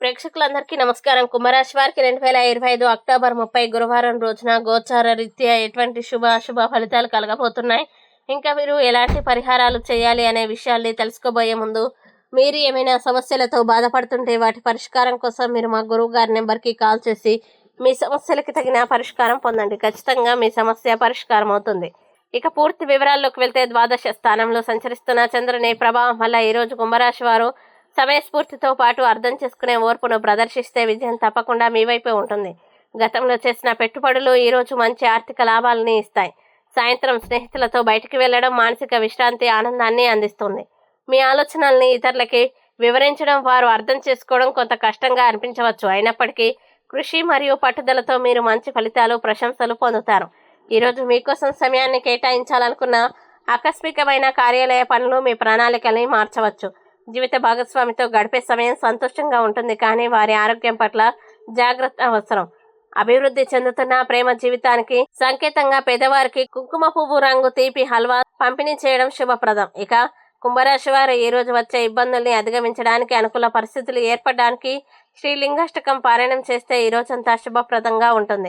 ప్రేక్షకులందరికీ నమస్కారం. కుంభరాశి వారికి 2025 అక్టోబర్ 30 గురువారం రోజున గోచార రీత్యా ఎటువంటి శుభ అశుభ ఫలితాలు కలగబోతున్నాయి, ఇంకా మీరు ఎలాంటి పరిహారాలు చేయాలి అనే విషయాల్ని తెలుసుకోబోయే ముందు, మీరు ఏమైనా సమస్యలతో బాధపడుతుంటే వాటి పరిష్కారం కోసం మీరు మా గురువు గారి నెంబర్కి కాల్ చేసి మీ సమస్యలకి తగిన పరిష్కారం పొందండి. ఖచ్చితంగా మీ సమస్య పరిష్కారం అవుతుంది. ఇక పూర్తి వివరాల్లోకి వెళ్తే, ద్వాదశ స్థానంలో సంచరిస్తున్న చంద్రుని ప్రభావం వల్ల ఈరోజు కుంభరాశి వారు సమయస్ఫూర్తితో పాటు అర్థం చేసుకునే ఓర్పును ప్రదర్శిస్తే విజయం తప్పకుండా మీ వైపే ఉంటుంది. గతంలో చేసిన పెట్టుబడులు ఈరోజు మంచి ఆర్థిక లాభాలని ఇస్తాయి. సాయంత్రం స్నేహితులతో బయటికి వెళ్లడం మానసిక విశ్రాంతి, ఆనందాన్ని అందిస్తుంది. మీ ఆలోచనల్ని ఇతరులకి వివరించడం, వారు అర్థం చేసుకోవడం కొంత కష్టంగా అనిపించవచ్చు. అయినప్పటికీ కృషి మరియు పట్టుదలతో మీరు మంచి ఫలితాలు, ప్రశంసలు పొందుతారు. ఈరోజు మీకోసం సమయాన్ని కేటాయించాలనుకున్న ఆకస్మికమైన కార్యాలయ పనులు మీ ప్రణాళికల్ని మార్చవచ్చు. జీవిత భాగస్వామితో గడిపే సమయం సంతోషంగా ఉంటుంది, కానీ వారి ఆరోగ్యం పట్ల జాగ్రత్త అవసరం. అభివృద్ధి చెందుతున్న ప్రేమ జీవితానికి సంకేతంగా పేదవారికి కుంకుమ పువ్వు రంగు తీపి హల్వా పంపిణీ చేయడం శుభప్రదం. ఇక కుంభరాశి వారు ఈ రోజు వచ్చే ఇబ్బందుల్ని అధిగమించడానికి, అనుకూల పరిస్థితులు ఏర్పడడానికి శ్రీలింగాష్టకం పారాయణం చేస్తే ఈ రోజంతా శుభప్రదంగా ఉంటుంది.